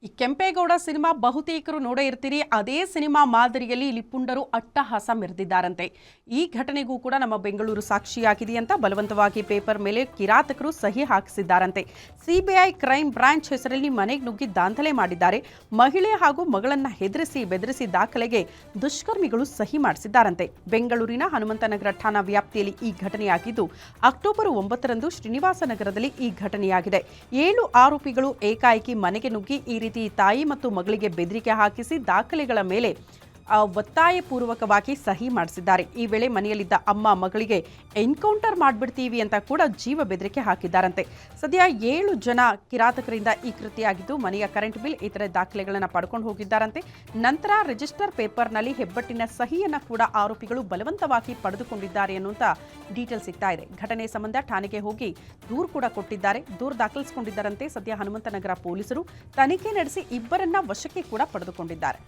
ಈ ಕೆಂಪೇಗೌಡ ಸಿನಿಮಾ ಬಹುತೇಕರು ನೋಡೇ ಇರ್ತೀರಿ. ಅದೇ ಸಿನಿಮಾ ಮಾದರಿಯಲ್ಲಿ ಇಲ್ಲಿ ಪುಂಡರು ಅಟ್ಟಹಾಸ ಮೆರೆದಿದ್ದಾರಂತೆ. ಈ ಘಟನೆಗೂ ಕೂಡ ನಮ್ಮ ಬೆಂಗಳೂರು ಸಾಕ್ಷಿಯಾಗಿದೆ ಅಂತ ಬಲವಂತವಾಗಿ ಪೇಪರ್ ಮೇಲೆ ಕಿರಾತಕರು ಸಹಿ ಹಾಕಿಸಿದ್ದಾರಂತೆ. ಸಿಬಿಐ ಕ್ರೈಮ್ ಬ್ರಾಂಚ್ ಹೆಸರಲ್ಲಿ ಮನೆಗೆ ನುಗ್ಗಿ ದಾಂಧಲೆ ಮಾಡಿದ್ದಾರೆ. ಮಹಿಳೆ ಹಾಗೂ ಮಗಳನ್ನ ಹೆದರಿಸಿ ಬೆದರಿಸಿ ದಾಖಲೆಗೆ ದುಷ್ಕರ್ಮಿಗಳು ಸಹಿ ಮಾಡಿಸಿದ್ದಾರಂತೆ. ಬೆಂಗಳೂರಿನ ಹನುಮಂತನಗರ ಠಾಣಾ ವ್ಯಾಪ್ತಿಯಲ್ಲಿ ಈ ಘಟನೆಯಾಗಿದ್ದು ಅಕ್ಟೋಬರ್ 9ರಂದು ಶ್ರೀನಿವಾಸ ನಗರದಲ್ಲಿ ಈ ಘಟನೆಯಾಗಿದೆ. 7 ಆರೋಪಿಗಳು ಏಕಾಏಕಿ ಮನೆಗೆ ನುಗ್ಗಿ ಈ ರೀತಿ ತಾಯಿ ಮತ್ತು ಮಗಳಿಗೆ ಬೆದರಿಕೆ ಹಾಕಿಸಿ ದಾಖಲೆಗಳ ಮೇಲೆ ಒತ್ತಾಯಪೂರ್ವಕವಾಗಿ ಸಹಿ ಮಾಡಿಸಿದ್ದಾರೆ. ಈ ವೇಳೆ ಮನೆಯಲ್ಲಿದ್ದ ಅಮ್ಮ ಮಗಳಿಗೆ ಎನ್ಕೌಂಟರ್ ಮಾಡಿಬಿಡ್ತೀವಿ ಅಂತ ಕೂಡ ಜೀವ ಬೆದರಿಕೆ ಹಾಕಿದ್ದಾರಂತೆ. ಸದ್ಯ 7 ಜನ ಕಿರಾತಕರಿಂದ ಈ ಕೃತ್ಯ ಆಗಿದ್ದು ಮನೆಯ ಕರೆಂಟ್ ಬಿಲ್ ಇತರೆ ದಾಖಲೆಗಳನ್ನು ಪಡ್ಕೊಂಡು ಹೋಗಿದ್ದಾರಂತೆ. ನಂತರ ರಿಜಿಸ್ಟರ್ ಪೇಪರ್ನಲ್ಲಿ ಹೆಬ್ಬಟ್ಟಿನ ಸಹಿಯನ್ನು ಕೂಡ ಆರೋಪಿಗಳು ಬಲವಂತವಾಗಿ ಪಡೆದುಕೊಂಡಿದ್ದಾರೆ ಅನ್ನುವಂಥ ಡೀಟೇಲ್ ಸಿಗ್ತಾ ಇದೆ. ಘಟನೆ ಸಂಬಂಧ ಠಾಣೆಗೆ ಹೋಗಿ ದೂರು ಕೂಡ ಕೊಟ್ಟಿದ್ದಾರೆ. ದೂರು ದಾಖಲಿಸಿಕೊಂಡಿದ್ದಾರಂತೆ. ಸದ್ಯ ಹನುಮಂತನಗರ ಪೊಲೀಸರು ತನಿಖೆ ನಡೆಸಿ ಇಬ್ಬರನ್ನ ವಶಕ್ಕೆ ಕೂಡ ಪಡೆದುಕೊಂಡಿದ್ದಾರೆ.